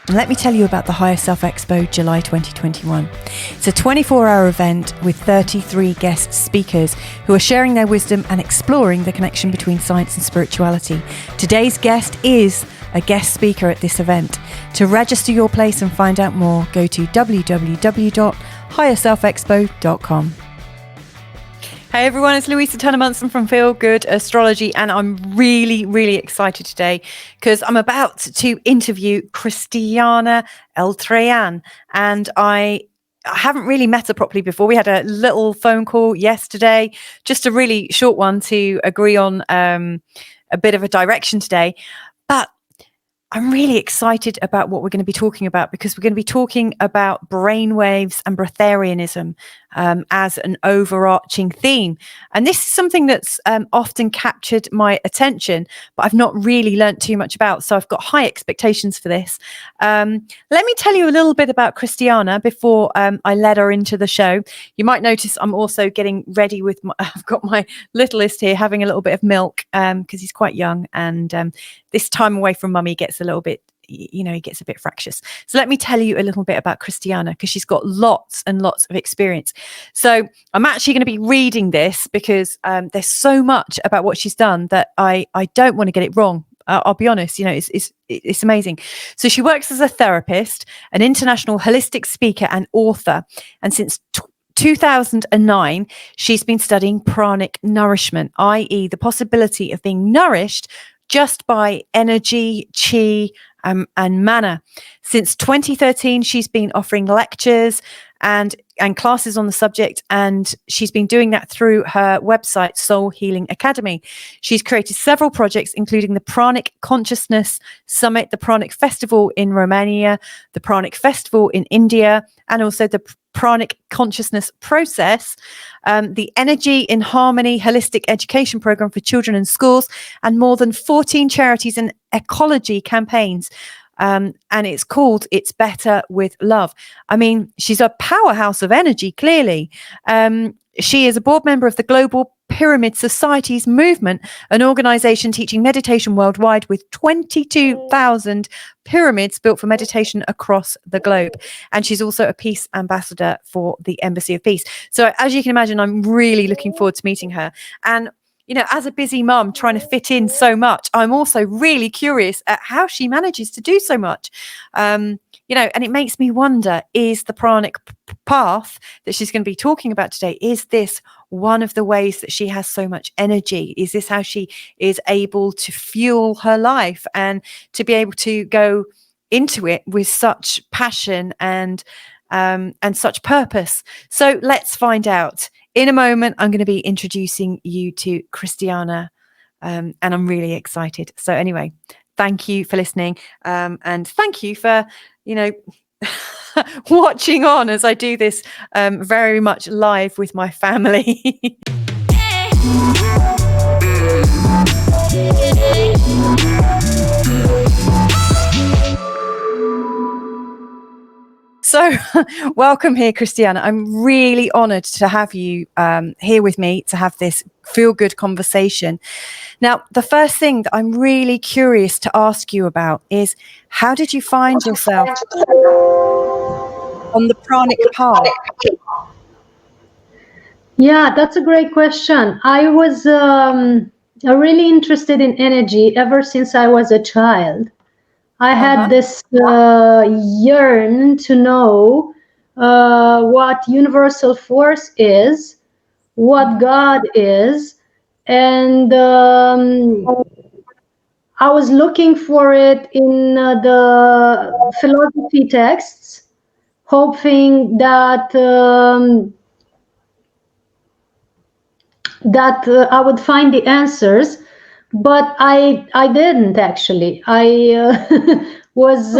And let me tell you about the Higher Self Expo July 2021. It's a 24-hour event with 33 guest speakers who are sharing their wisdom and exploring the connection between science and spirituality. Today's guest is a guest speaker at this event. To register your place and find out more, go to www.higherselfexpo.com. Hey everyone, it's Louisa Munson from Feel Good Astrology, and I'm really excited today because I'm about to interview Cristiana Eltrayan, and I haven't really met her properly before. We had a little phone call yesterday, just a really short one to agree on a bit of a direction today, but I'm really excited about what we're going to be talking about, because we're going to be talking about brainwaves and Breatharianism as an overarching theme. And this is something that's often captured my attention, but I've not really learnt too much about. So I've got high expectations for this. Let me tell you a little bit about Cristiana before I let her into the show. You might notice I'm also getting ready with I've got my littlest here having a little bit of milk because he's quite young, and this time away from mummy gets a little bit, he gets a bit fractious. So let me tell you a little bit about Cristiana, because she's got lots and lots of experience. So I'm actually going to be reading this because there's so much about what she's done that I don't want to get it wrong. I'll be honest, it's amazing. So she works as a therapist, an international holistic speaker and author. And since 2009, she's been studying pranic nourishment, i.e. the possibility of being nourished just by energy, chi, and mana. Since 2013, she's been offering lectures and classes on the subject, and she's been doing that through her website, Soul Healing Academy. She's created several projects, including the Pranic Consciousness Summit, the Pranic Festival in Romania, the Pranic Festival in India, and also the Pranic Consciousness Process, the Energy in Harmony holistic education program for children in schools, and more than 14 charities and ecology campaigns. And it's called It's Better with Love. I mean, she's a powerhouse of energy, clearly. She is a board member of the Global Pyramid Society's movement, an organization teaching meditation worldwide with 22,000 pyramids built for meditation across the globe. And she's also a peace ambassador for the Embassy of Peace. So as you can imagine, I'm really looking forward to meeting her. And as a busy mum trying to fit in so much, I'm also really curious at how she manages to do so much. And it makes me wonder, is the Pranic Path that she's going to be talking about today, is this one of the ways that she has so much energy? Is this how she is able to fuel her life and to be able to go into it with such passion and such purpose? So let's find out. In a moment, I'm going to be introducing you to Cristiana, and I'm really excited. So anyway, thank you for listening, and thank you for, watching on as I do this very much live with my family. So welcome here, Cristiana. I'm really honoured to have you here with me to have this feel-good conversation. Now, the first thing that I'm really curious to ask you about is, how did you find yourself on the Pranic Path? Yeah, that's a great question. I was really interested in energy ever since I was a child. I had this yearn to know what universal force is, what God is, and I was looking for it in the philosophy texts, hoping that I would find the answers. But I didn't actually. I was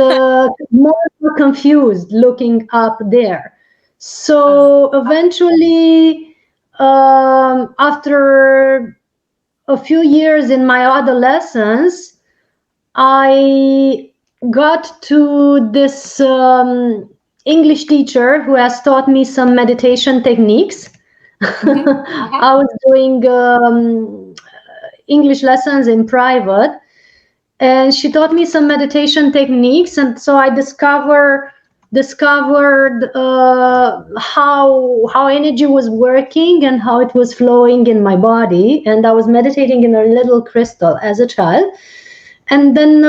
more confused looking up there. So eventually, after a few years in my adolescence, I got to this English teacher who has taught me some meditation techniques. I was doing English lessons in private, and she taught me some meditation techniques, and so I discovered how energy was working and how it was flowing in my body. And I was meditating in a little crystal as a child. And then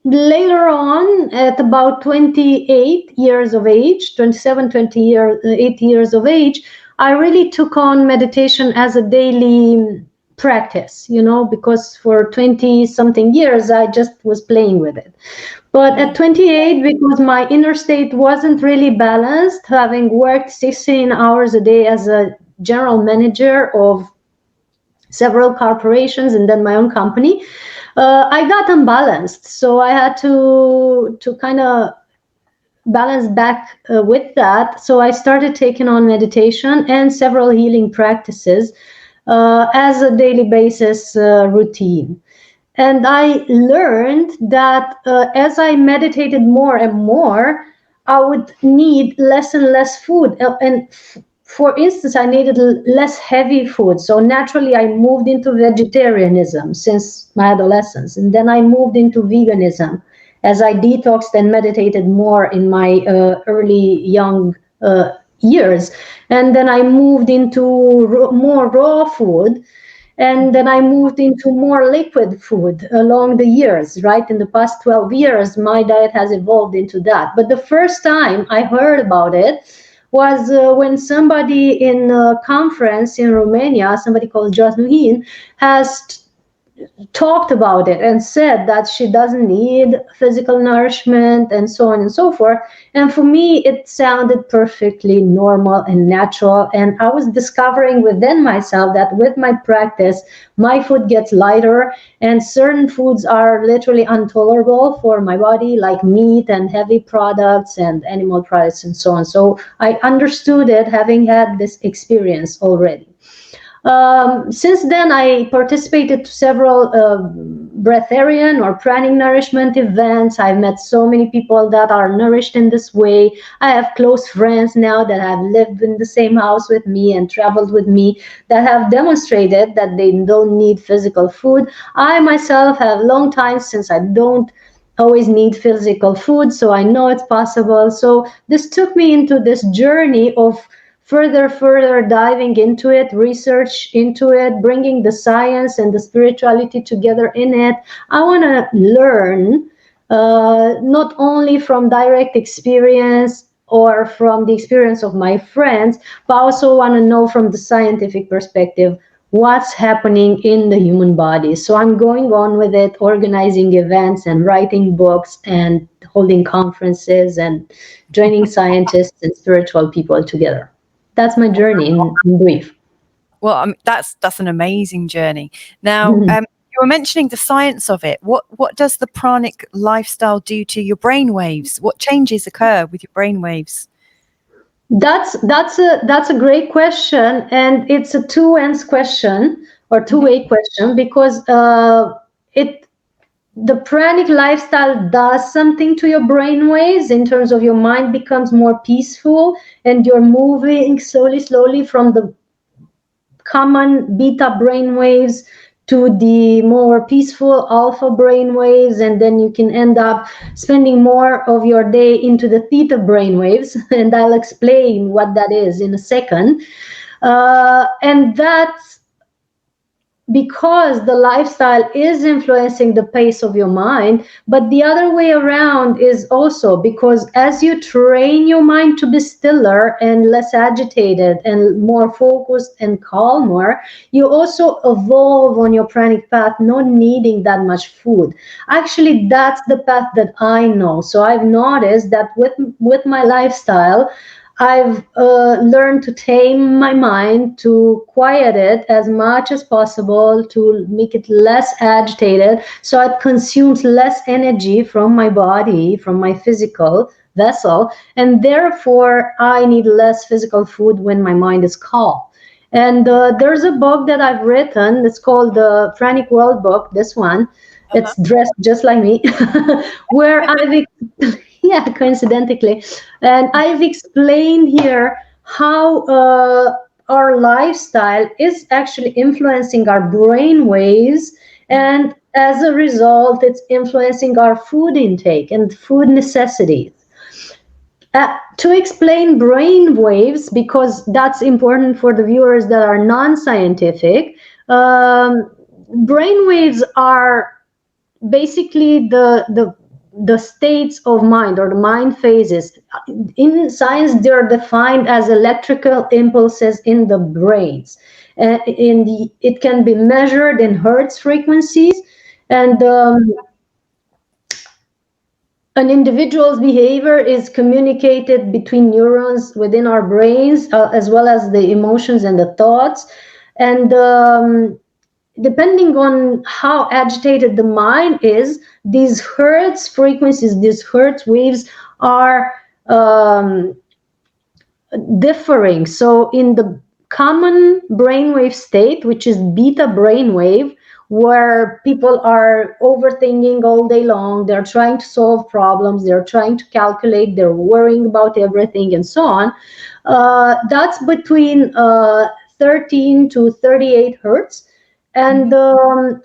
later on, at about 28 years of age, 27, 28 years of age, I really took on meditation as a daily practice, because for 20 something years, I just was playing with it. But at 28, because my inner state wasn't really balanced, having worked 16 hours a day as a general manager of several corporations and then my own company, I got unbalanced. So I had to kind of balance back with that. So I started taking on meditation and several healing practices as a daily basis routine. And I learned that as I meditated more and more, I would need less and less food. For instance, I needed less heavy food. So naturally, I moved into vegetarianism since my adolescence. And then I moved into veganism as I detoxed and meditated more in my early young years. And then I moved into more raw food. And then I moved into more liquid food along the years, right? In the past 12 years, my diet has evolved into that. But the first time I heard about it was when somebody in a conference in Romania, somebody called Jasmine, has talked about it and said that she doesn't need physical nourishment and so on and so forth. And for me, it sounded perfectly normal and natural. And I was discovering within myself that with my practice, my food gets lighter and certain foods are literally intolerable for my body, like meat and heavy products and animal products and so on. So I understood it having had this experience already. Since then, I participated to several breatharian or pranic nourishment events. I've met so many people that are nourished in this way. I have close friends now that have lived in the same house with me and traveled with me that have demonstrated that they don't need physical food. I myself have long time since I don't always need physical food, so I know it's possible. So this took me into this journey of further diving into it, research into it, bringing the science and the spirituality together in it. I want to learn not only from direct experience or from the experience of my friends, but also want to know from the scientific perspective what's happening in the human body. So I'm going on with it, organizing events and writing books and holding conferences and joining scientists and spiritual people together. That's my journey in brief. Well, that's an amazing journey. Now, you were mentioning the science of it. What does the pranic lifestyle do to your brainwaves? What changes occur with your brainwaves? That's a great question, and it's a two-ends question or two-way question, because the pranic lifestyle does something to your brain waves in terms of your mind becomes more peaceful and you're moving slowly from the common beta brain waves to the more peaceful alpha brain waves, and then you can end up spending more of your day into the theta brain waves, and I'll explain what that is in a second. And that's because the lifestyle is influencing the pace of your mind. But the other way around is also because as you train your mind to be stiller and less agitated and more focused and calmer, you also evolve on your pranic path, not needing that much food. Actually, that's the path that I know. So I've noticed that with my lifestyle, I've learned to tame my mind, to quiet it as much as possible, to make it less agitated, so it consumes less energy from my body, from my physical vessel, and therefore I need less physical food when my mind is calm. And there's a book that I've written. It's called the Pranic World Book, this one. It's dressed just like me, where yeah, coincidentally. And I've explained here how our lifestyle is actually influencing our brain waves and as a result, it's influencing our food intake and food necessities. To explain brain waves, because that's important for the viewers that are non-scientific, brain waves are basically the states of mind, or the mind phases. In science, they're defined as electrical impulses in the brains. It can be measured in hertz frequencies, and an individual's behavior is communicated between neurons within our brains, as well as the emotions and the thoughts. And depending on how agitated the mind is, these hertz frequencies, these hertz waves are differing. So in the common brainwave state, which is beta brainwave, where people are overthinking all day long, they're trying to solve problems, they're trying to calculate, they're worrying about everything and so on, that's between 13 to 38 hertz. And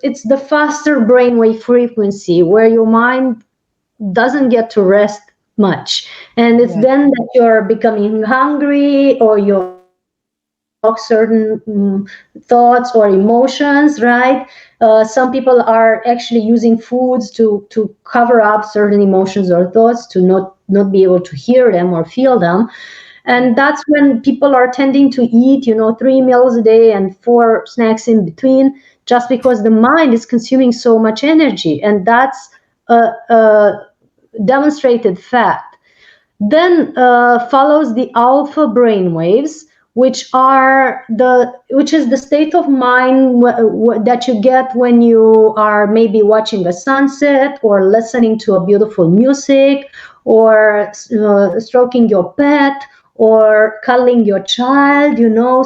it's the faster brainwave frequency, where your mind doesn't get to rest much. And it's then that you're becoming hungry, or you certain thoughts or emotions, right? Some people are actually using foods to cover up certain emotions or thoughts, to not be able to hear them or feel them. And that's when people are tending to eat 3 meals a day and 4 snacks in between, just because the mind is consuming so much energy. And that's a demonstrated fact. Then follows the alpha brain waves, which is the state of mind that you get when you are maybe watching a sunset, or listening to a beautiful music, or stroking your pet, or cuddling your child,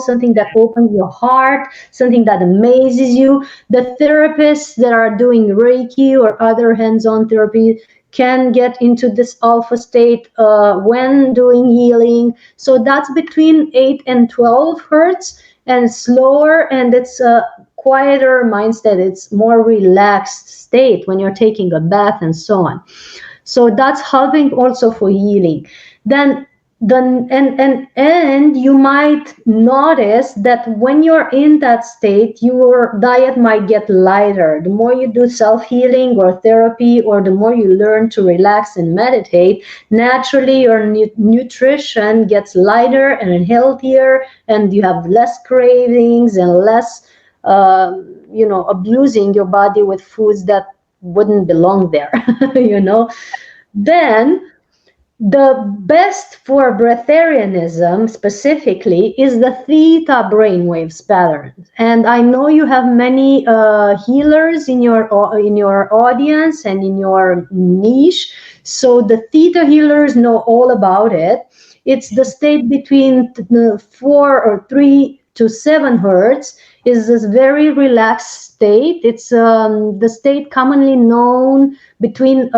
something that opens your heart, something that amazes you. The therapists that are doing Reiki or other hands-on therapy can get into this alpha state when doing healing. So that's between 8 and 12 hertz, and slower, and it's a quieter mindset. It's more relaxed state when you're taking a bath and so on. So that's helping also for healing. Then and you might notice that when you're in that state, your diet might get lighter. The more you do self-healing or therapy, or the more you learn to relax and meditate, naturally your nutrition gets lighter and healthier, and you have less cravings and less abusing your body with foods that wouldn't belong there. Then the best for breatharianism specifically is the theta brainwaves pattern. And I know you have many healers in your audience and in your niche. So the theta healers know all about it. It's the state between 4 or 3 to 7 hertz. Is this very relaxed state. It's the state commonly known between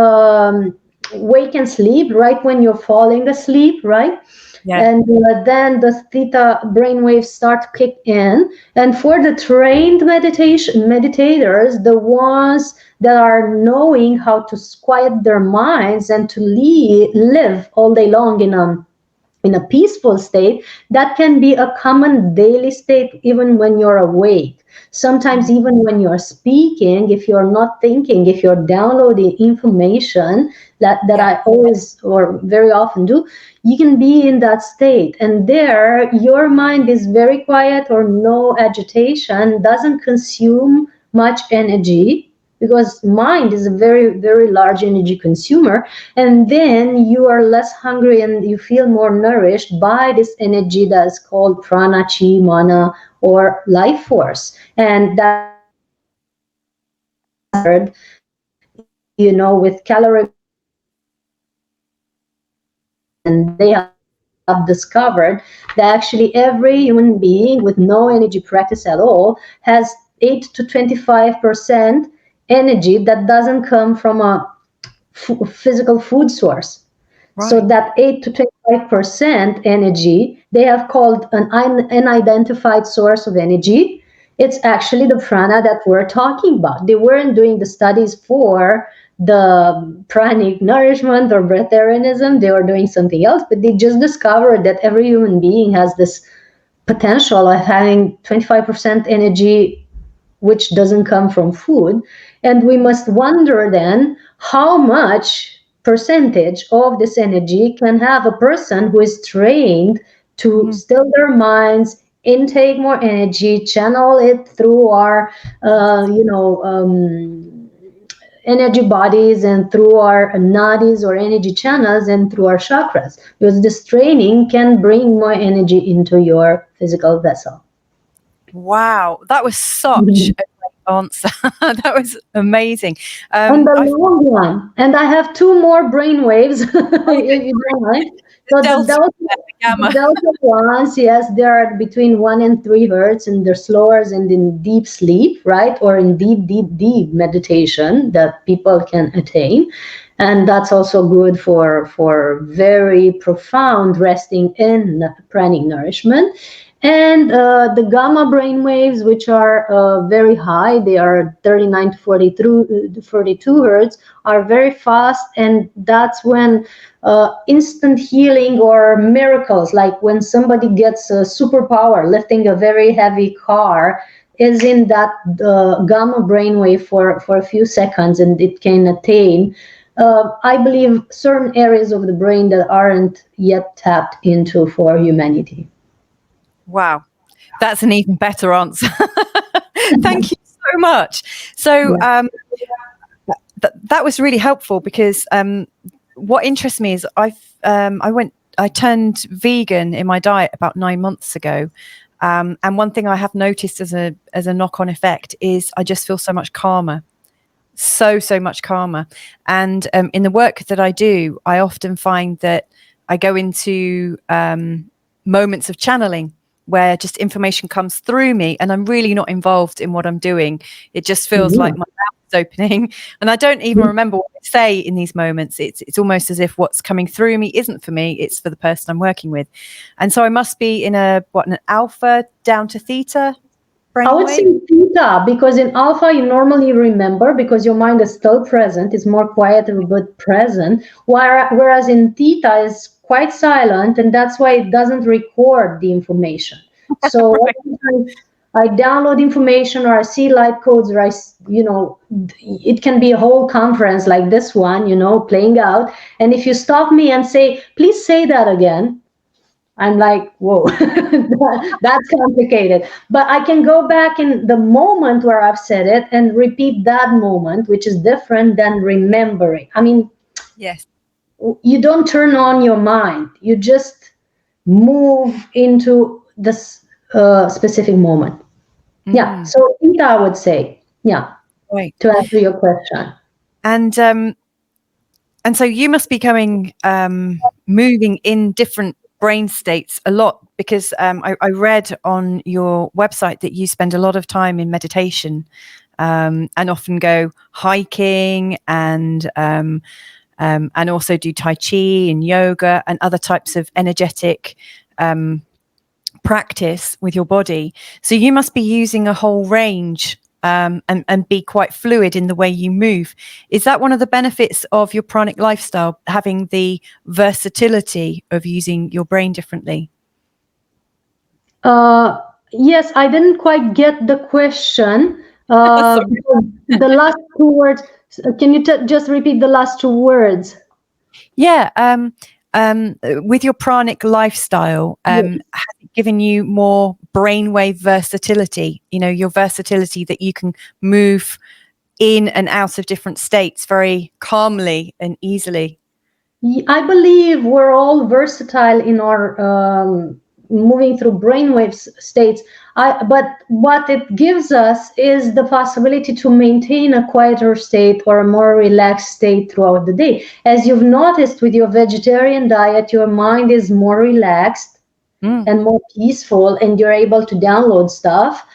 wake and sleep, right when you're falling asleep, right? Yeah. And then the theta brainwaves start to kick in. And for the trained meditators, the ones that are knowing how to quiet their minds and to live all day long in a peaceful state, that can be a common daily state even when you're awake. Sometimes even when you're speaking, if you're not thinking, if you're downloading information, that I always or very often do, you can be in that state. And there, your mind is very quiet or no agitation, doesn't consume much energy, because mind is a very, very large energy consumer. And then you are less hungry and you feel more nourished by this energy that is called prana, chi, mana, or life force. And that's with caloric, and they have discovered that actually every human being with no energy practice at all has 8 to 25% energy that doesn't come from a physical food source. Right. So that 8 to 25% energy, they have called an unidentified source of energy. it's actually the prana that we're talking about. They weren't doing the studies for the pranic nourishment or breatharianism. They were doing something else, but they just discovered that every human being has this potential of having 25% energy, which doesn't come from food. And we must wonder then how much percentage of this energy can have a person who is trained to still their minds, intake more energy, channel it through our, energy bodies and through our nadis or energy channels and through our chakras, because this training can bring more energy into your physical vessel. Wow, that was such a great answer. That was amazing. And the long one. And I have two more brainwaves, if you don't mind. So the delta ones, yes, they are between 1 and 3 hertz, and they're slower and in deep sleep, right? Or in deep meditation that people can attain. And that's also good for very profound resting in pranic nourishment. And the gamma brainwaves, which are very high, they are 39 to 42 hertz, are very fast. And that's when instant healing or miracles, like when somebody gets a superpower, lifting a very heavy car, is in that gamma brainwave for a few seconds, and it can attain, I believe, certain areas of the brain that aren't yet tapped into for humanity. Wow, that's an even better answer. Thank you so much. So that was really helpful, because what interests me is I turned vegan in my diet about 9 months ago. And one thing I have noticed as a knock-on effect is I just feel so much calmer. So much calmer. And in the work that I do, I often find that I go into moments of channeling where just information comes through me and I'm really not involved in what I'm doing. It just feels like my mouth is opening and I don't even remember what I say in these moments. It's almost as if what's coming through me isn't for me, it's for the person I'm working with. And so I must be in an alpha down to theta brainwave? I would say theta, because in alpha you normally remember because your mind is still present, it's more quiet but present, whereas in theta is quite silent, and that's why it doesn't record the information. So I download information, or I see light codes, or it can be a whole conference like this one, playing out. And if you stop me and say, please say that again, I'm like, whoa, that's complicated. But I can go back in the moment where I've said it and repeat that moment, which is different than remembering. I mean, yes, you don't turn on your mind. You just move into this specific moment. Yeah. So Theta, I would say, right. To answer your question. And so you must be moving in different brain states a lot, because I read on your website that you spend a lot of time in meditation and often go hiking and also do Tai Chi and yoga and other types of energetic practice with your body. So you must be using a whole range and be quite fluid in the way you move. Is that one of the benefits of your pranic lifestyle, having the versatility of using your brain differently? Yes, I didn't quite get the question. The last 2 words, can you just repeat the last 2 words? Yeah. With your pranic lifestyle, has it given you more brainwave versatility? Your versatility that you can move in and out of different states very calmly and easily. I believe we're all versatile in our moving through brainwave states. But what it gives us is the possibility to maintain a quieter state or a more relaxed state throughout the day. As you've noticed with your vegetarian diet, your mind is more relaxed and more peaceful, and you're able to download stuff.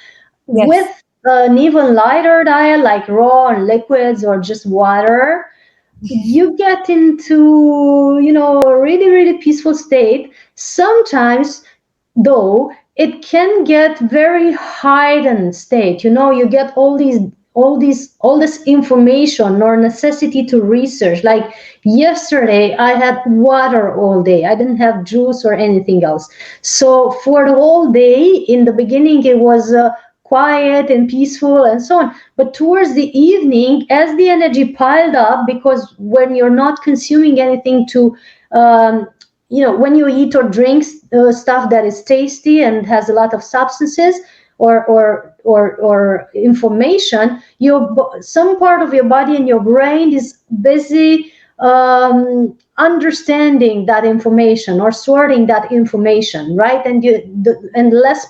Yes. With an even lighter diet, like raw and liquids or just water, you get into, a really, really peaceful state. Sometimes, though, it can get very heightened state. You get all this information or necessity to research. Like yesterday, I had water all day. I didn't have juice or anything else. So for the whole day, in the beginning, it was quiet and peaceful and so on. But towards the evening, as the energy piled up, because when you're not consuming anything to when you eat or drink stuff that is tasty and has a lot of substances or information, some part of your body and your brain is busy understanding that information or sorting that information, right? And less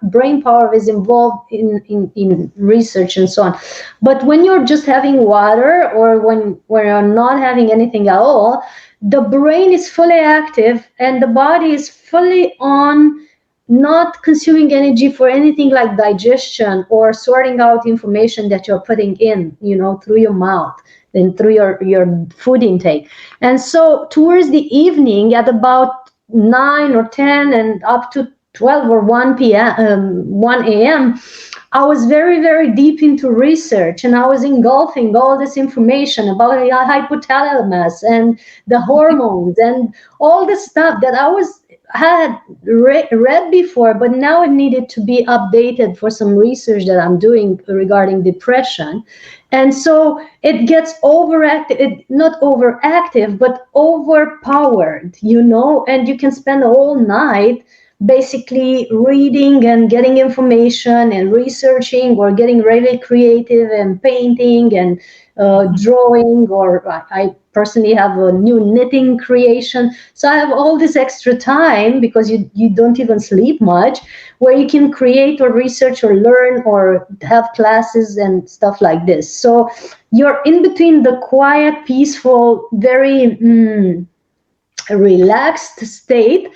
brain power is involved in research and so on. But when you're just having water, or when you're not having anything at all, the brain is fully active and the body is fully on, not consuming energy for anything like digestion or sorting out information that you're putting in, through your mouth and through your food intake. And so towards the evening, at about 9 or 10 and up to 12 or 1 a.m., I was very, very deep into research, and I was engulfing all this information about the hypothalamus and the hormones and all the stuff that I had read before, but now it needed to be updated for some research that I'm doing regarding depression. And so it gets not overactive, but overpowered, and you can spend the whole night basically reading and getting information and researching, or getting really creative and painting and drawing, or I personally have a new knitting creation. So I have all this extra time, because you don't even sleep much, where you can create or research or learn or have classes and stuff like this. So you're in between the quiet, peaceful, very relaxed state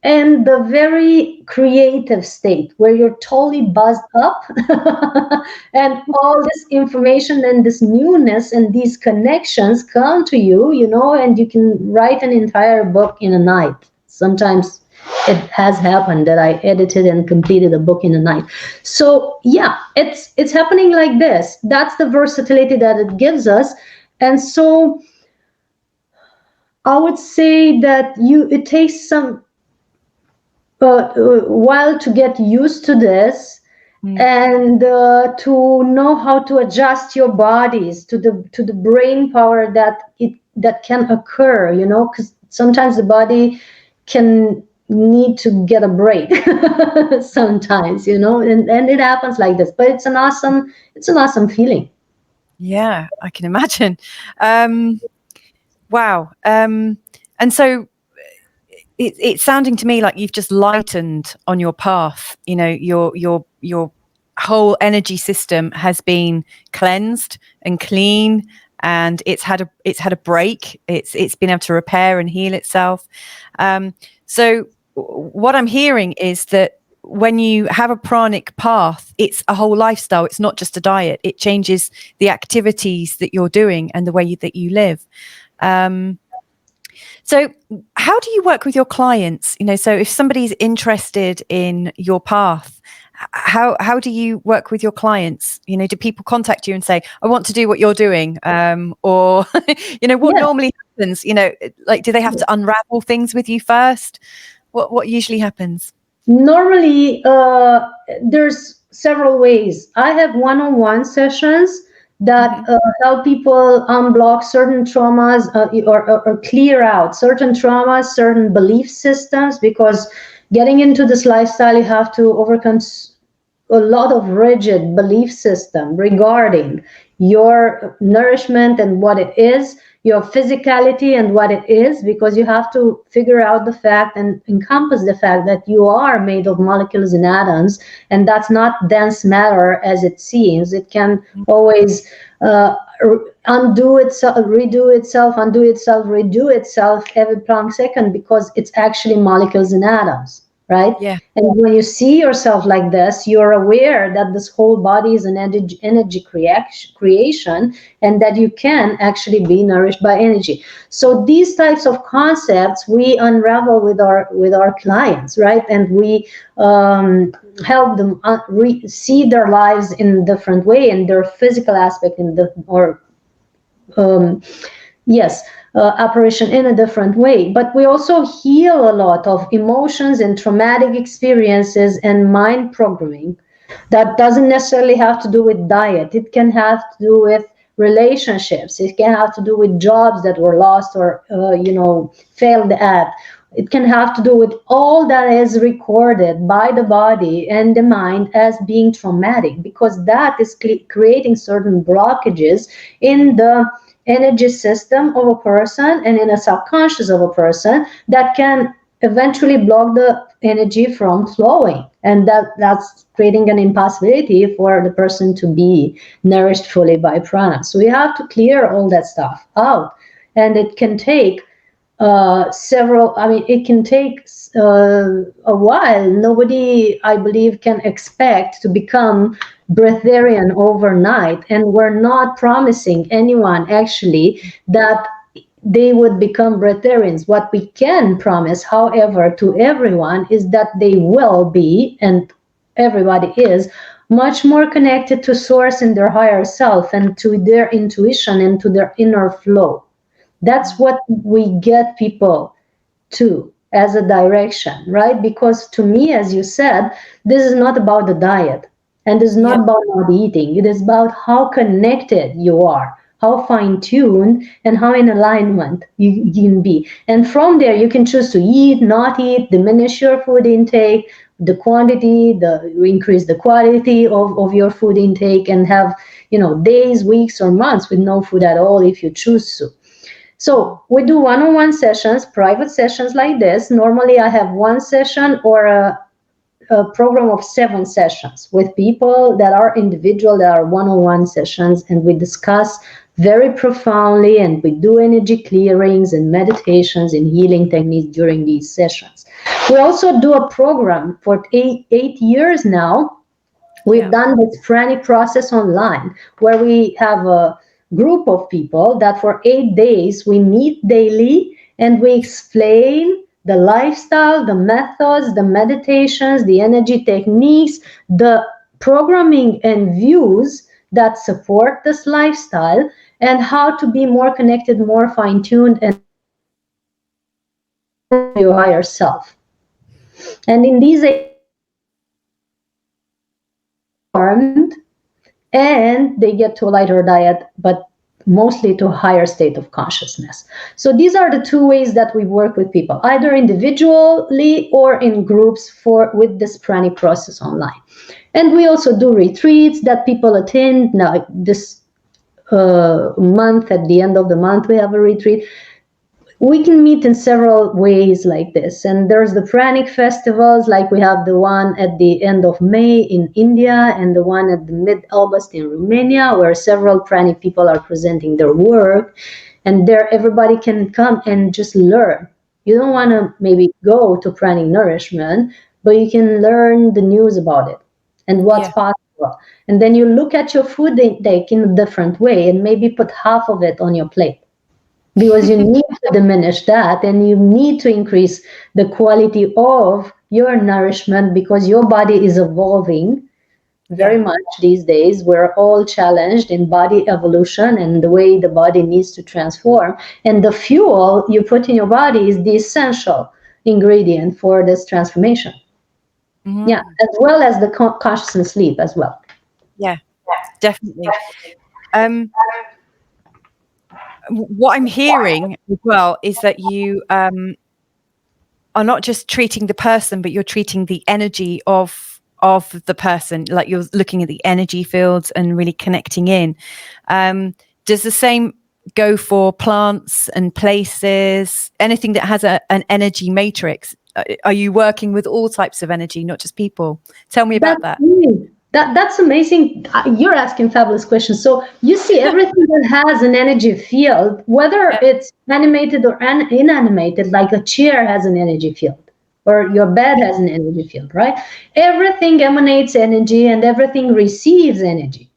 and the very creative state, where you're totally buzzed up and all this information and this newness and these connections come to you, and you can write an entire book in a night. Sometimes it has happened that I edited and completed a book in a night. So yeah, it's happening like this. That's the versatility that it gives us. And so I would say that it takes some while to get used to this, and to know how to adjust your bodies to the brain power that can occur, because sometimes the body can need to get a break sometimes, and it happens like this. But it's an awesome feeling. Yeah, I can imagine. Wow. And so it's sounding to me like you've just lightened on your path. Your whole energy system has been cleansed and clean, and it's had a break. It's been able to repair and heal itself. So what I'm hearing is that when you have a pranic path, it's a whole lifestyle. It's not just a diet. It changes the activities that you're doing and the way that you live. So how do you work with your clients? So if somebody's interested in your path, how do you work with your clients? Do people contact you and say, I want to do what you're doing? Or, what normally happens? Like, do they have to unravel things with you first? What usually happens? Normally, there's several ways. I have one-on-one sessions that help people unblock certain traumas, or clear out certain traumas, certain belief systems, because getting into this lifestyle, you have to overcome a lot of rigid belief system regarding your nourishment and what it is, your physicality and what it is, because you have to figure out the fact and encompass the fact that you are made of molecules and atoms, and that's not dense matter as it seems. It can always undo itself, redo itself, undo itself, redo itself every plonk second, because it's actually molecules and atoms, right? Yeah. And when you see yourself like this, you're aware that this whole body is an energy creation, and that you can actually be nourished by energy. So these types of concepts we unravel with our clients, right? And we help them see their lives in a different way, and their physical aspect apparition in a different way. But we also heal a lot of emotions and traumatic experiences and mind programming. That doesn't necessarily have to do with diet. It can have to do with relationships. It can have to do with jobs that were lost or failed at. It can have to do with all that is recorded by the body and the mind as being traumatic, because that is creating certain blockages in the energy system of a person and in a subconscious of a person that can eventually block the energy from flowing, and that's creating an impossibility for the person to be nourished fully by prana. So we have to clear all that stuff out, and it can take it can take a while. Nobody, I believe, can expect to become breatharian overnight, and we're not promising anyone actually that they would become breatharians. What we can promise, however, to everyone is that they will be, and everybody is, much more connected to source and their higher self and to their intuition and to their inner flow. That's what we get people to as a direction, right? Because to me, as you said, this is not about the diet, and it's not about not eating. It is about how connected you are, how fine-tuned and how in alignment you can be. And from there, you can choose to eat, not eat, diminish your food intake, the quantity, increase the quality of your food intake, and have, days, weeks, or months with no food at all if you choose to. So we do one-on-one sessions, private sessions like this. Normally I have one session or a program of 7 sessions with people that are individual, that are one-on-one sessions, and we discuss very profoundly, and we do energy clearings and meditations and healing techniques during these sessions. We also do a program for 8 years now. We've done this Pranic process online, where we have a group of people that for 8 days we meet daily, and we explain the lifestyle, the methods, the meditations, the energy techniques, the programming and views that support this lifestyle, and how to be more connected, more fine-tuned, and your higher self. And in these armed, and they get to a lighter diet, but mostly to a higher state of consciousness. So these are the 2 ways that we work with people, either individually or in groups with this Pranic process online. And we also do retreats that people attend. Now this month, at the end of the month, we have a retreat. We can meet in several ways like this. And there's the Pranic festivals, like we have the one at the end of May in India and the one at the mid-August in Romania, where several Pranic people are presenting their work. And there everybody can come and just learn. You don't want to maybe go to Pranic nourishment, but you can learn the news about it and what's possible. And then you look at your food intake in a different way and maybe put half of it on your plate. Because you need to diminish that, and you need to increase the quality of your nourishment, because your body is evolving very much these days. We're all challenged in body evolution and the way the body needs to transform. And the fuel you put in your body is the essential ingredient for this transformation. Mm-hmm. Yeah, as well as the consciousness sleep as well. Yeah, definitely. What I'm hearing as well is that you are not just treating the person, but you're treating the energy of the person. Like, you're looking at the energy fields and really connecting in. Does the same go for plants and places? Anything that has an energy matrix? Are you working with all types of energy, not just people? Tell me about that. That's amazing. You're asking fabulous questions. So you see, everything that has an energy field, whether it's animated or inanimated, like a chair has an energy field, or your bed has an energy field, right? Everything emanates energy and everything receives energy,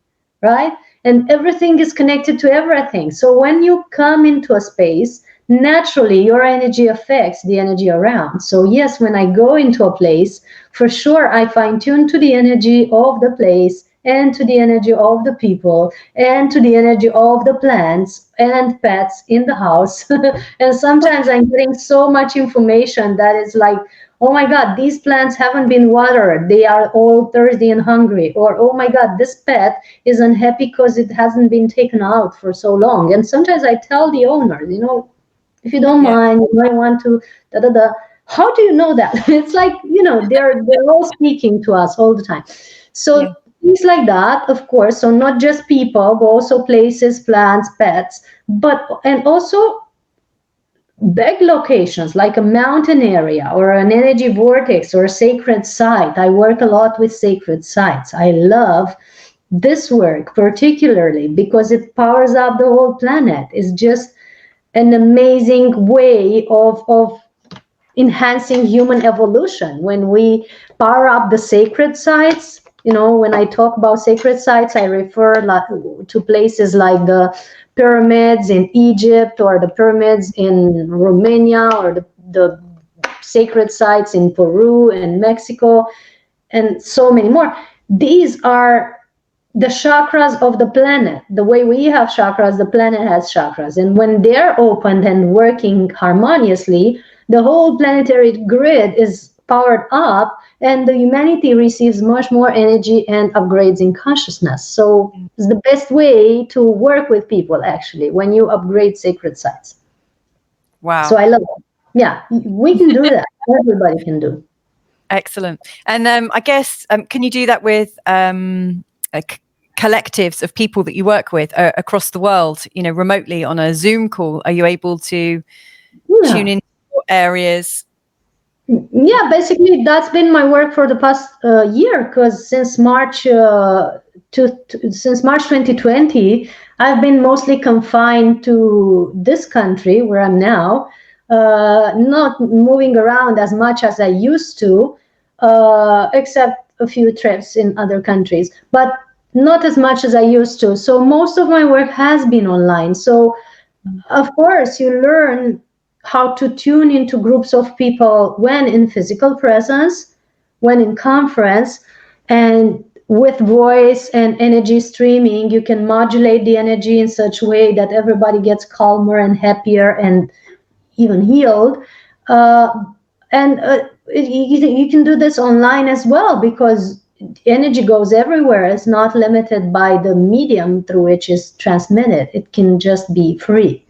right? And everything is connected to everything. So when you come into a space, naturally your energy affects the energy around. So yes, when I go into a place, for sure I fine tune to the energy of the place and to the energy of the people and to the energy of the plants and pets in the house. And sometimes I'm getting so much information that it's like, oh my God, these plants haven't been watered. They are all thirsty and hungry. Or, oh my God, this pet is unhappy because it hasn't been taken out for so long. And sometimes I tell the owner, if you don't mind, you might want to da da da. How do you know that? It's like, they're all speaking to us all the time. So things like that, of course. So not just people, but also places, plants, pets, and also big locations like a mountain area or an energy vortex or a sacred site. I work a lot with sacred sites. I love this work particularly because it powers up the whole planet. It's just an amazing way of enhancing human evolution. When we power up the sacred sites, when I talk about sacred sites, I refer to places like the pyramids in Egypt or the pyramids in Romania or the sacred sites in Peru and Mexico and so many more. These are the chakras of the planet. The way we have chakras, the planet has chakras. And when they're opened and working harmoniously, the whole planetary grid is powered up and the humanity receives much more energy and upgrades in consciousness. So it's the best way to work with people, actually, when you upgrade sacred sites. Wow. So I love it. Yeah, we can do that. Everybody can do. Excellent. And I guess, can you do that with collectives of people that you work with across the world, remotely on a Zoom call? Are you able to tune in areas? Yeah, basically that's been my work for the past year, because since March 2020, I've been mostly confined to this country where I'm now, not moving around as much as I used to, except a few trips in other countries, but not as much as I used to. So most of my work has been online. So of course you learn how to tune into groups of people when in physical presence, when in conference, and with voice and energy streaming, you can modulate the energy in such a way that everybody gets calmer and happier and even healed. You can do this online as well, because energy goes everywhere. It's not limited by the medium through which it's transmitted. It can just be free.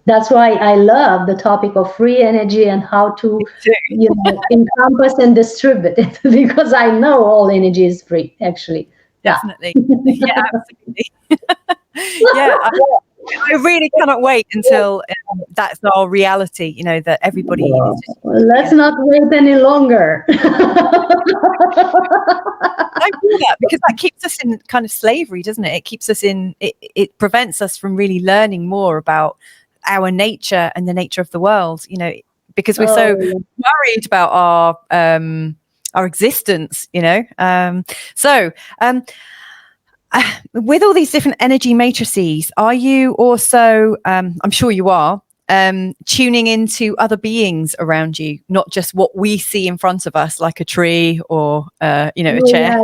That's why I love the topic of free energy and how to encompass and distribute it, because I know all energy is free, actually. Definitely. Yeah, absolutely. I really cannot wait until that's our reality, that everybody is just, let's not wait any longer. I do that because that keeps us in kind of slavery, doesn't it? It keeps us in, it prevents us from really learning more about our nature and the nature of the world, because we're so worried about our existence, with all these different energy matrices, are you also, I'm sure you are, tuning into other beings around you, not just what we see in front of us, like a tree or, a chair?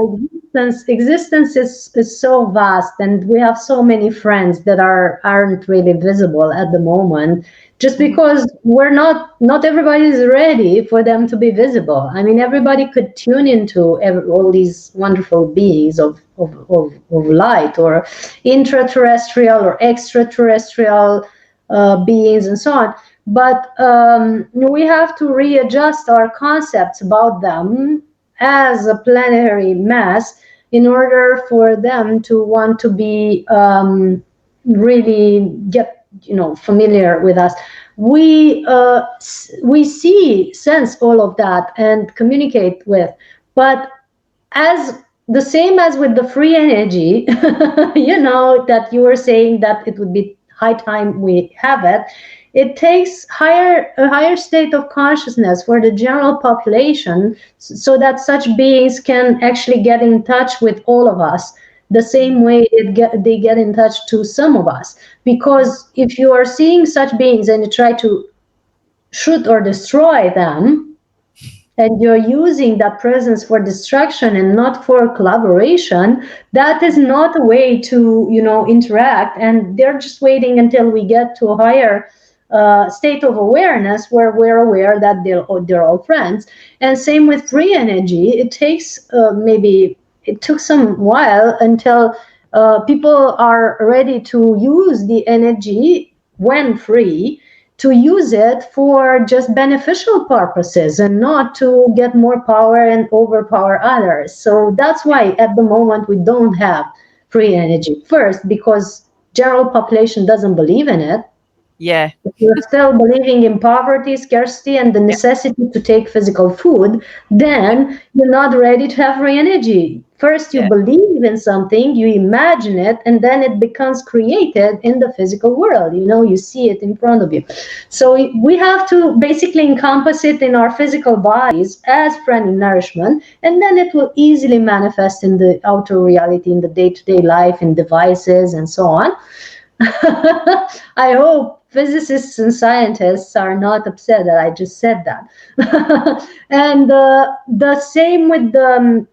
Existence is so vast, and we have so many friends that aren't really visible at the moment, just because not everybody is ready for them to be visible. I mean, everybody could tune into all these wonderful beings of light, or intraterrestrial or extraterrestrial beings and so on. But we have to readjust our concepts about them as a planetary mass in order for them to want to be really get familiar with us. We sense all of that and communicate with, but as the same as with the free energy, that you were saying that it would be high time we have it. it takes a higher state of consciousness for the general population, so that such beings can actually get in touch with all of us the same way they get in touch to some of us. Because if you are seeing such beings and you try to shoot or destroy them, and you're using that presence for destruction and not for collaboration, that is not a way to, interact. And they're just waiting until we get to a higher state of awareness where we're aware that they're all friends. And same with free energy. It takes it took some while until people are ready to use the energy when free, to use it for just beneficial purposes and not to get more power and overpower others. So that's why at the moment we don't have free energy. First, because general population doesn't believe in it. Yeah. If you're still believing in poverty, scarcity, and the necessity to take physical food, then you're not ready to have free energy. First, you believe in something, you imagine it, and then it becomes created in the physical world. You see it in front of you. So we have to basically encompass it in our physical bodies as pranic nourishment, and then it will easily manifest in the outer reality, in the day-to-day life, in devices, and so on. I hope physicists and scientists are not upset that I just said that. And the same with the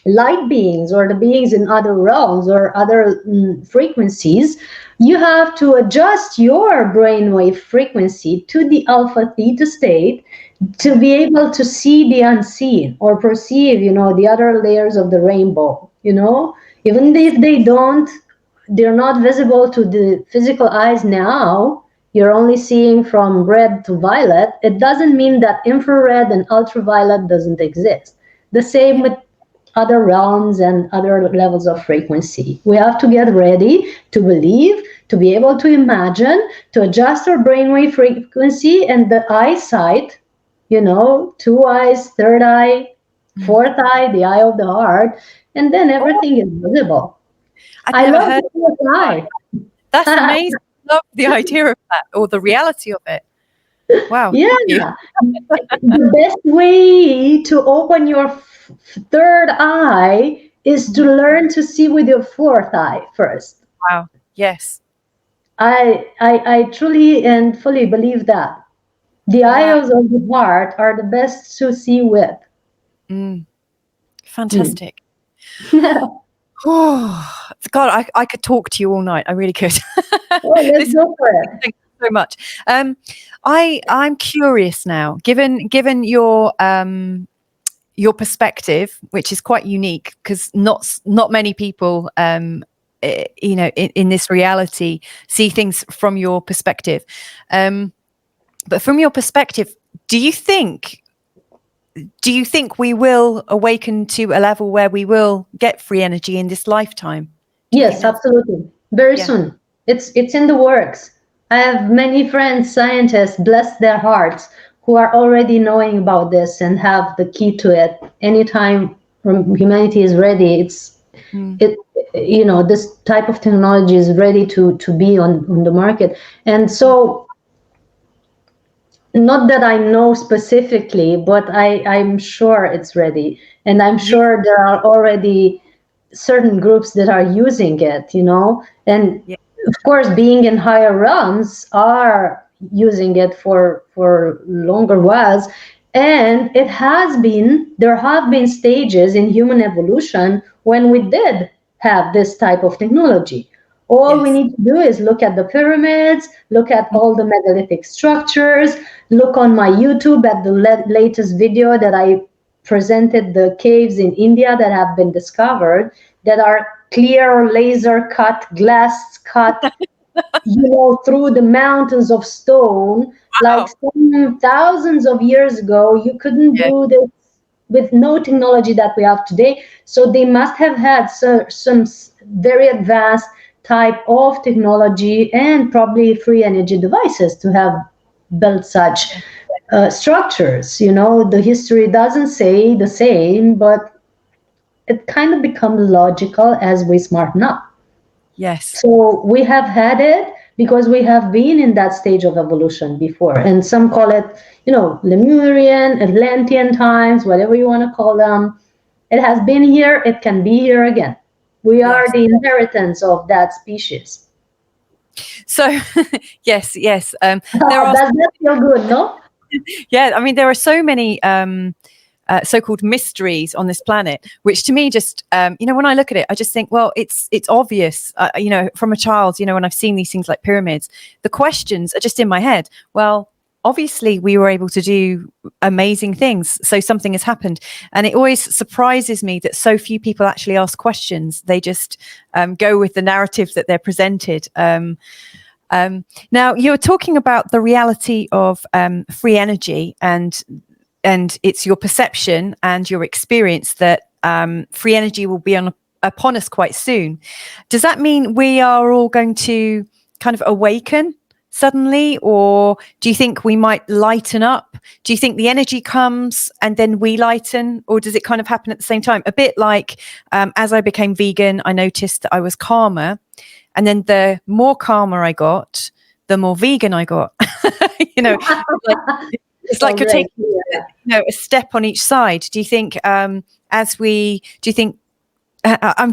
light beings or the beings in other realms or other frequencies. You have to adjust your brainwave frequency to the alpha theta state to be able to see the unseen or perceive, the other layers of the rainbow. Even if they're not visible to the physical eyes now, you're only seeing from red to violet. It doesn't mean that infrared and ultraviolet doesn't exist. The same with other realms and other levels of frequency. We have to get ready to believe, to be able to imagine, to adjust our brainwave frequency and the eyesight, 2 eyes, third eye, fourth eye, the eye of the heart, and then everything is visible. I love the fourth eye. That's amazing. I love the idea of that, or the reality of it. Wow. Yeah. The best way to open your third eye is to learn to see with your fourth eye first. Wow. Yes. I truly and fully believe that. The eyes of the heart are the best to see with. Fantastic. Oh, God, I could talk to you all night. I really could. Let's go for it. Thank you so much. I'm curious now, given your perspective, which is quite unique, because not many people, in this reality see things from your perspective. But from your perspective, do you think we will awaken to a level where we will get free energy in this lifetime? Yes, absolutely. Very soon. It's in the works. I have many friends, scientists, bless their hearts, who are already knowing about this and have the key to it. Anytime humanity is ready, this type of technology is ready to be on the market. And so, not that I know specifically, but I'm sure it's ready. And I'm sure there are already certain groups that are using it, and of course, being in higher realms are using it for longer whiles. And there have been stages in human evolution when we did have this type of technology. All we need to do is look at the pyramids, look at all the megalithic structures, look on my YouTube at the latest video that I presented, the caves in India that have been discovered, that are clear, laser cut, glass cut, through the mountains of stone. Wow. Like some thousands of years ago, you couldn't do this with no technology that we have today. So they must have had some very advanced type of technology and probably free energy devices to have built such structures. The history doesn't say the same, but it kind of becomes logical as we smarten up. Yes. So we have had it, because we have been in that stage of evolution before. And some call it, Lemurian, Atlantean times, whatever you want to call them. It has been here, it can be here again. We are the inheritance of that species. So, yes. Does that feel good, no? Yeah, I mean, there are so many so-called mysteries on this planet, which to me just, when I look at it, I just think, well, it's obvious, from a child, when I've seen these things like pyramids, the questions are just in my head. Well, obviously we were able to do amazing things, so something has happened. And it always surprises me that so few people actually ask questions. They just go with the narrative that they're presented. Now, you're talking about the reality of free energy, and it's your perception and your experience that free energy will be upon us quite soon. Does that mean we are all going to kind of awaken suddenly, or do you think we might lighten up? Do you think the energy comes and then we lighten, or does it kind of happen at the same time? A bit like as I became vegan, I noticed that I was calmer, and then the more calmer I got, the more vegan I got. It's like you're taking a step on each side. Do you think I'm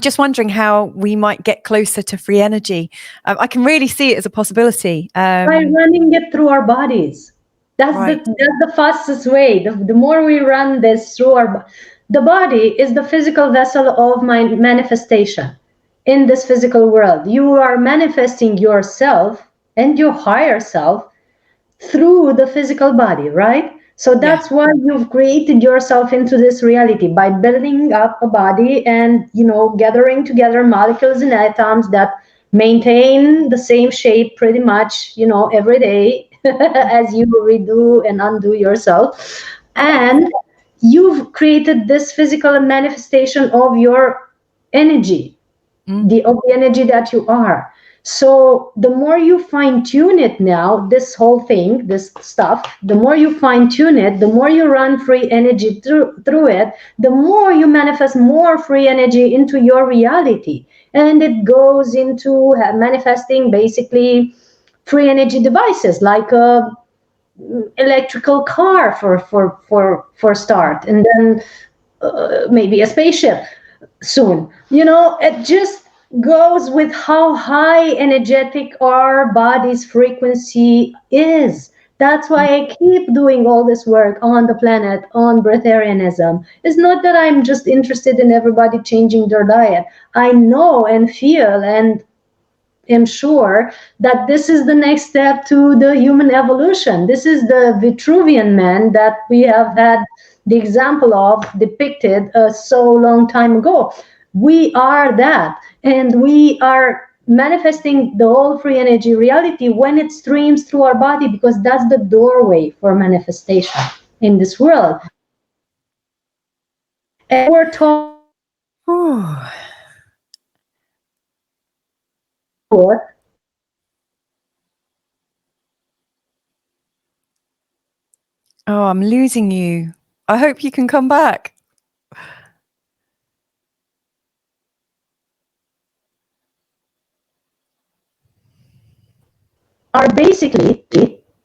just wondering how we might get closer to free energy. I can really see it as a possibility. By running it through our bodies. That's the fastest way. The more we run this through the body is the physical vessel of my manifestation in this physical world. You are manifesting yourself and your higher self through the physical body, right? So that's why you've created yourself into this reality, by building up a body and, gathering together molecules and atoms that maintain the same shape pretty much, every day as you redo and undo yourself. And you've created this physical manifestation of your energy, of the energy that you are. So the more you fine tune it now, this whole thing, this stuff, the more you fine tune it, the more you run free energy through it, the more you manifest more free energy into your reality. And it goes into manifesting basically free energy devices like a electrical car for start, and then maybe a spaceship soon. It just goes with how high energetic our body's frequency is. That's why I keep doing all this work on the planet, on breatharianism. It's not that I'm just interested in everybody changing their diet. I know and feel and am sure that this is the next step to the human evolution. This is the Vitruvian man that we have had the example of depicted so long time ago. We are that, and we are manifesting the whole free energy reality when it streams through our body, because that's the doorway for manifestation in this world. And we're taught Oh, I'm losing you. I hope you can come back. Are basically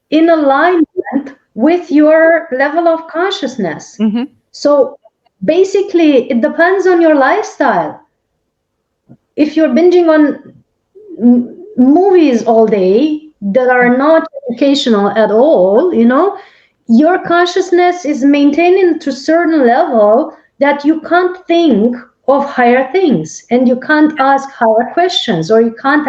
in alignment with your level of consciousness. Mm-hmm. So basically, it depends on your lifestyle. If you're binging on movies all day that are not educational at all, your consciousness is maintained to a certain level that you can't think of higher things, and you can't ask higher questions, or you can't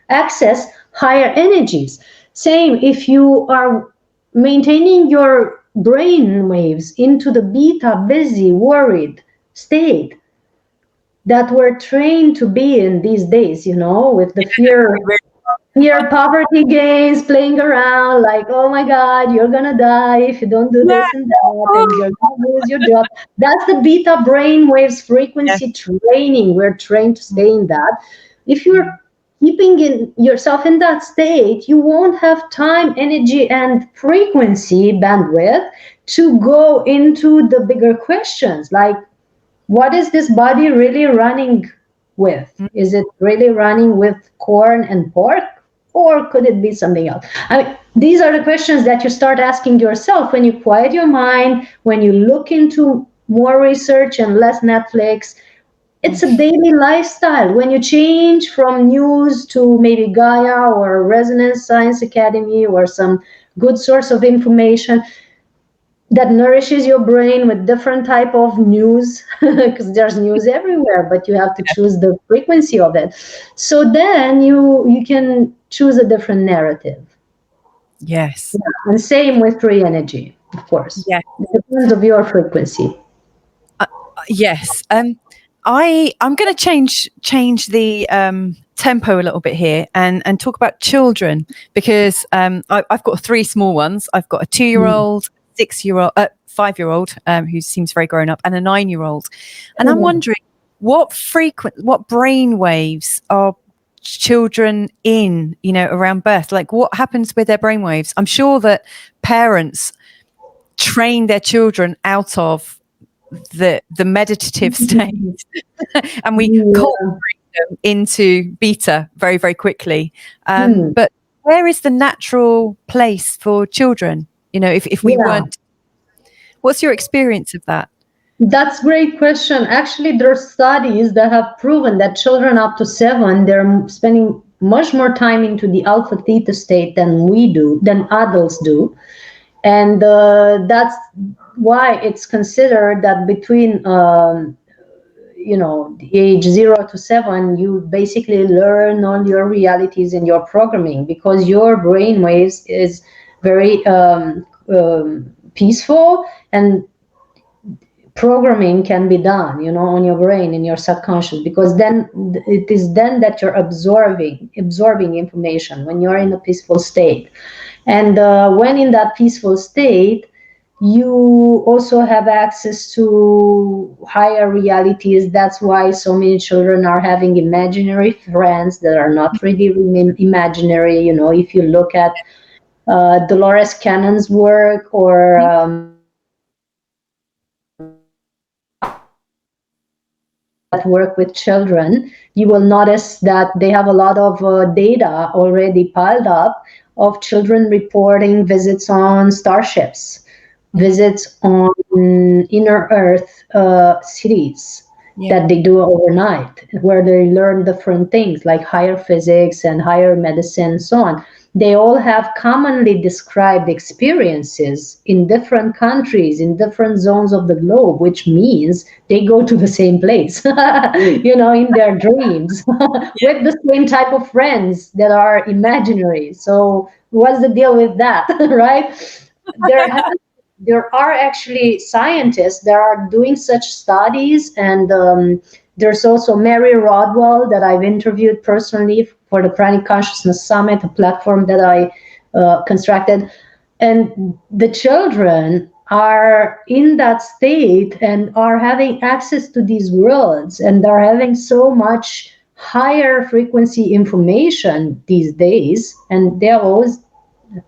access higher energies. Same if you are maintaining your brain waves into the beta, busy, worried state that we're trained to be in these days, with the fear, poverty games playing around, like, oh my God, you're gonna die if you don't do this and that, and you're gonna lose your job. That's the beta brain waves frequency training. We're trained to stay in that. If you're keeping yourself in that state, you won't have time, energy, and frequency bandwidth to go into the bigger questions, like, what is this body really running with? Is it really running with corn and pork? Or could it be something else? I mean, these are the questions that you start asking yourself when you quiet your mind, when you look into more research and less Netflix. It's a daily lifestyle. When you change from news to maybe Gaia or Resonance Science Academy or some good source of information that nourishes your brain with different type of news, because there's news everywhere, but you have to choose the frequency of it. So then you can choose a different narrative. Yes. Yeah. And same with free energy, of course. Yeah. It depends of your frequency. Yes. I'm going to change the tempo a little bit here and talk about children, because I've got 3 small ones. I've got a 2-year-old, 6-year-old, 5-year-old who seems very grown up, and a 9-year-old. And I'm wondering what brain waves are children in, around birth? Like, what happens with their brain waves? I'm sure that parents train their children out of the meditative state and we cultivate them into beta very, very quickly. But where is the natural place for children? If we weren't, what's your experience of that? That's a great question. Actually, there are studies that have proven that children up to 7, they're spending much more time into the alpha theta state than adults do. And that's why it's considered that between the age 0 to 7, you basically learn all your realities and your programming, because your brain waves is very peaceful, and programming can be done, on your brain, in your subconscious, because then it is then that you're absorbing information when you're in a peaceful state. And when in that peaceful state, you also have access to higher realities. That's why so many children are having imaginary friends that are not really imaginary. If you look at Dolores Cannon's work, or that work with children, you will notice that they have a lot of data already piled up of children reporting visits on starships, visits on inner earth cities that they do overnight, where they learn different things like higher physics and higher medicine and so on. They all have commonly described experiences in different countries, in different zones of the globe, which means they go to the same place, in their dreams, with the same type of friends that are imaginary. So what's the deal with that, right? There are actually scientists that are doing such studies, and there's also Mary Rodwell that I've interviewed personally for the Pranic Consciousness Summit, a platform that I constructed. And the children are in that state and are having access to these worlds, and are having so much higher frequency information these days, and they have always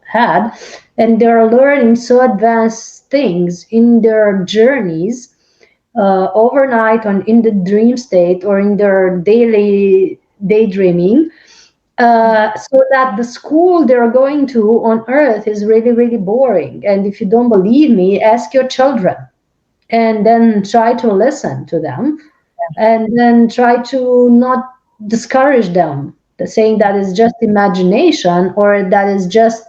had, and they're learning so advanced things in their journeys overnight, in the dream state, or in their daily daydreaming, so that the school they're going to on earth is really, really boring. And if you don't believe me, ask your children, and then try to listen to them, and then try to not discourage them, saying that is just imagination, or that is just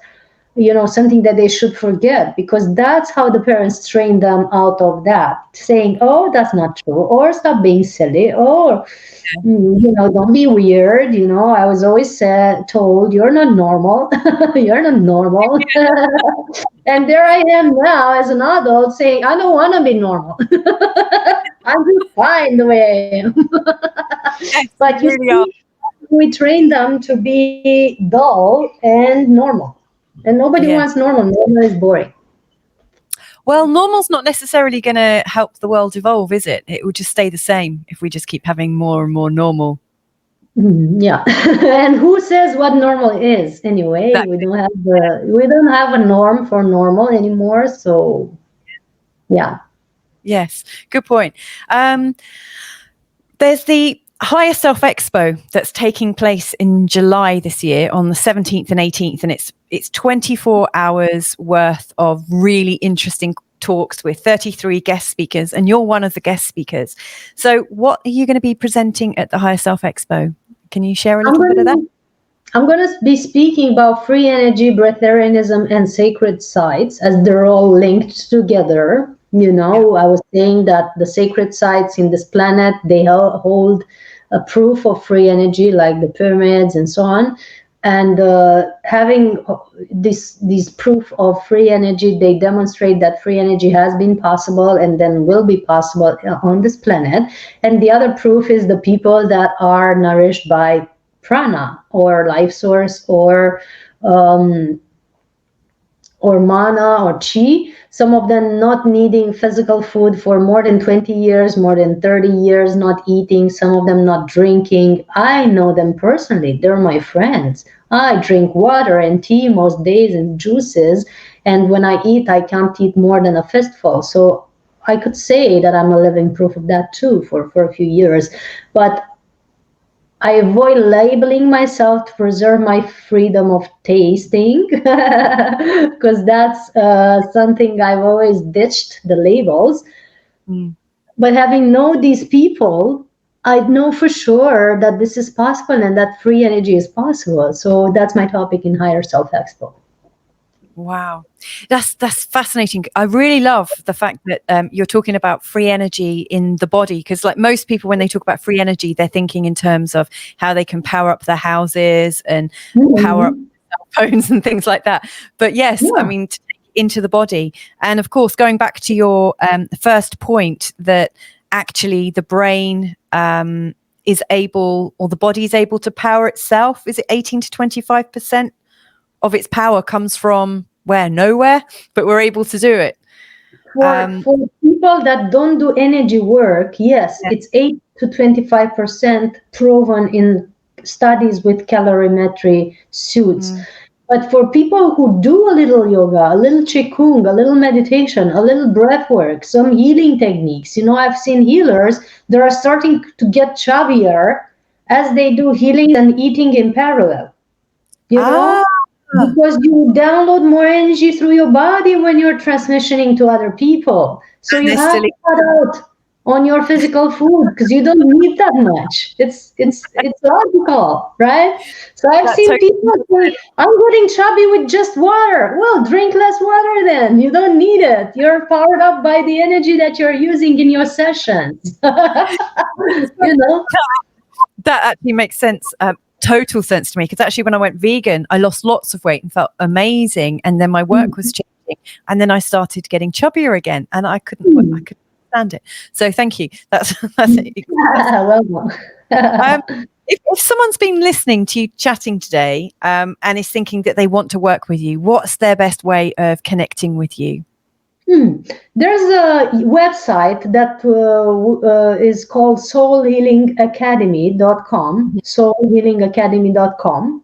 something that they should forget, because that's how the parents train them out of that, saying, oh, that's not true, or stop being silly, or don't be weird. I was always told, you're not normal. You're not normal. And there I am now as an adult saying, I don't want to be normal. I'm just fine the way I am. Yes, But you really see, we train them to be dull and normal. And nobody wants normal. Normal is boring. Well, normal's not necessarily going to help the world evolve, is it? It will just stay the same if we just keep having more and more normal. Yeah. And who says what normal is anyway? Exactly. We don't have a norm for normal anymore. So, yeah. Yes, good point. There's Higher Self Expo that's taking place in July this year on the 17th and 18th, and it's 24 hours worth of really interesting talks with 33 guest speakers, and you're one of the guest speakers. So what are you going to be presenting at the Higher Self Expo? Can you share a little bit of that? I'm going to be speaking about free energy, breatharianism, and sacred sites, as they're all linked together. You know, I was saying that the sacred sites in this planet, they hold a proof of free energy, like the pyramids and so on. And having this proof of free energy, they demonstrate that free energy has been possible and then will be possible on this planet. And the other proof is the people that are nourished by prana or life source or mana or chi, some of them not needing physical food for more than 20 years, more than 30 years, not eating, some of them not drinking. I know them personally. They're my friends. I drink water and tea most days and juices. And when I eat, I can't eat more than a fistful. So I could say that I'm a living proof of that too for a few years. But I avoid labeling myself to preserve my freedom of tasting, because that's something I've always ditched, the labels. But having known these people, I know for sure that this is possible and that free energy is possible. So that's my topic in Higher Self Expo. Wow, that's fascinating. I really love the fact that you're talking about free energy in the body, because like most people, when they talk about free energy, they're thinking in terms of how they can power up their houses and power up cell phones and things like that. But yes, I mean, to take it into the body. And of course, going back to your first point, that actually the brain is able, or the body is able to power itself. Is it 18 to 25%? Of its power comes from where? Nowhere, but we're able to do it. For people that don't do energy work, yes, it's 8 to 25% proven in studies with calorimetry suits. But for people who do a little yoga, a little qigong, a little meditation, a little breath work, some healing techniques, you know, I've seen healers that are starting to get chubbier as they do healing and eating in parallel, you know? Because you download more energy through your body when you're transmissioning to other people. So you have to cut out on your physical food because you don't need that much. It's logical, right? So I've seen people say, I'm getting chubby with just water. Well, drink less water then. You don't need it. You're powered up by the energy that you're using in your sessions. You know? That actually makes sense. Total sense to me, because actually when I went vegan, I lost lots of weight and felt amazing, and then my work was changing, and then I started getting chubbier again, and I couldn't stand it. So thank you. That's it. If someone's been listening to you chatting today and is thinking that they want to work with you, what's their best way of connecting with you? There's a website that is called soulhealingacademy.com, soulhealingacademy.com.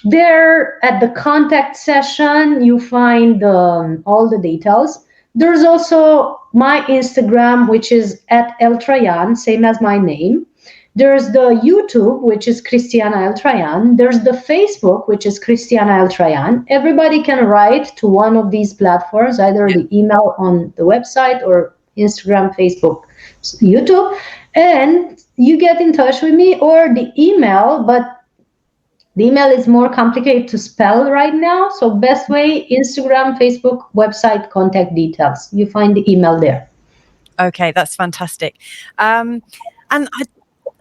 There at the contact session, you find all the details. There's also my Instagram, which is @Eltrayan, same as my name. There's the YouTube, which is Cristiana Eltrayan. There's the Facebook, which is Cristiana Eltrayan. Everybody can write to one of these platforms, either the email on the website or Instagram, Facebook, YouTube, and you get in touch with me, or the email, but the email is more complicated to spell right now. So best way, Instagram, Facebook, website, contact details. You find the email there. Okay, that's fantastic.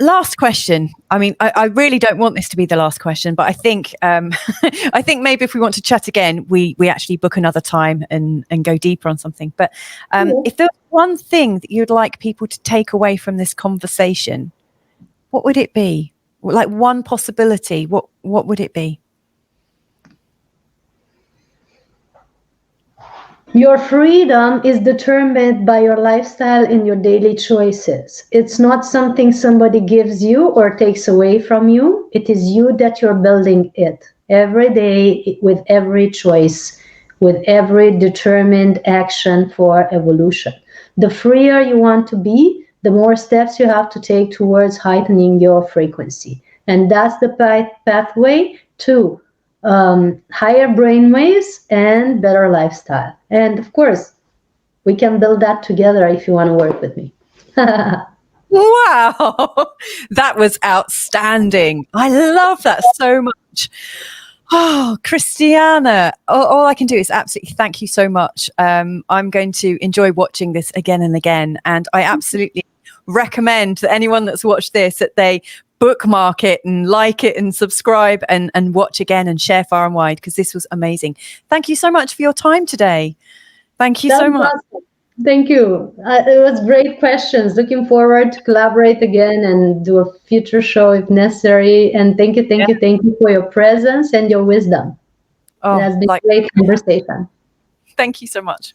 Last question. I mean, I really don't want this to be the last question, but I think I think maybe if we want to chat again, we actually book another time and go deeper on something. But if there's one thing that you'd like people to take away from this conversation, what would it be? Like one possibility, what would it be? Your freedom is determined by your lifestyle and your daily choices. It's not something somebody gives you or takes away from you. It is you that you're building it every day, with every choice, with every determined action for evolution. The freer you want to be, the more steps you have to take towards heightening your frequency. And that's the pathway to higher brainwaves and better lifestyle. And of course, we can build that together if you want to work with me. Wow, that was outstanding. I love that so much. Oh, Cristiana, all I can do is absolutely thank you so much. I'm going to enjoy watching this again and again. And I absolutely recommend that anyone that's watched this, that they bookmark it and like it and subscribe and watch again and share far and wide, because this was amazing. Thank you so much for your time today. Thank you so much. Awesome. Thank you. It was great questions. Looking forward to collaborate again and do a future show if necessary. And thank you for your presence and your wisdom. It has been a great conversation. Thank you so much.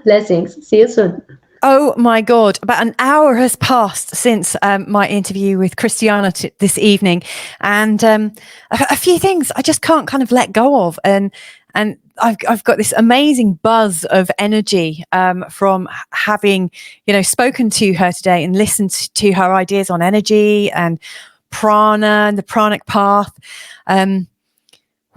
Blessings. See you soon. Oh my God, about an hour has passed since my interview with Cristiana this evening. And a few things I just can't kind of let go of. And I've got this amazing buzz of energy from having, spoken to her today and listened to her ideas on energy and prana and the Pranic Path. One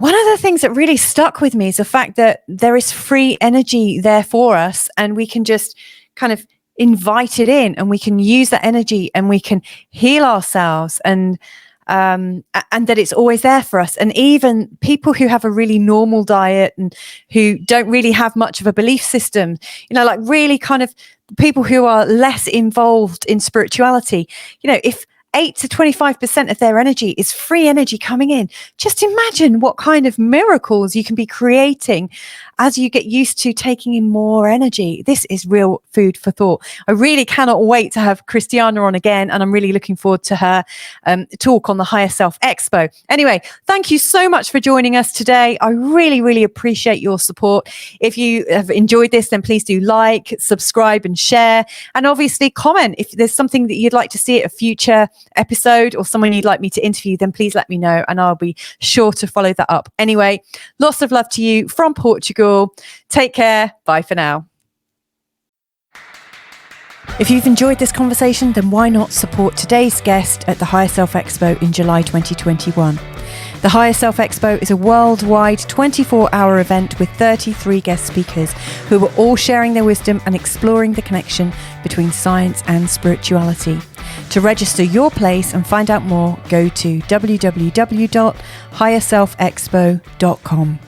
of the things that really stuck with me is the fact that there is free energy there for us, and we can just kind of invite it in, and we can use that energy and we can heal ourselves, and that it's always there for us. And even people who have a really normal diet and who don't really have much of a belief system, like really kind of people who are less involved in spirituality, if 8 to 25% of their energy is free energy coming in, just imagine what kind of miracles you can be creating as you get used to taking in more energy. This is real food for thought. I really cannot wait to have Cristiana on again, and I'm really looking forward to her talk on the Higher Self Expo. Anyway, thank you so much for joining us today. I really, really appreciate your support. If you have enjoyed this, then please do like, subscribe and share, and obviously comment. If there's something that you'd like to see at a future episode or someone you'd like me to interview, then please let me know and I'll be sure to follow that up. Anyway, lots of love to you from Portugal. Take care. Bye for now. If you've enjoyed this conversation, then why not support today's guest at the Higher Self Expo in July 2021. The Higher Self Expo is a worldwide 24-hour event with 33 guest speakers who are all sharing their wisdom and exploring the connection between science and spirituality. To register your place and find out more, go to www.higherselfexpo.com.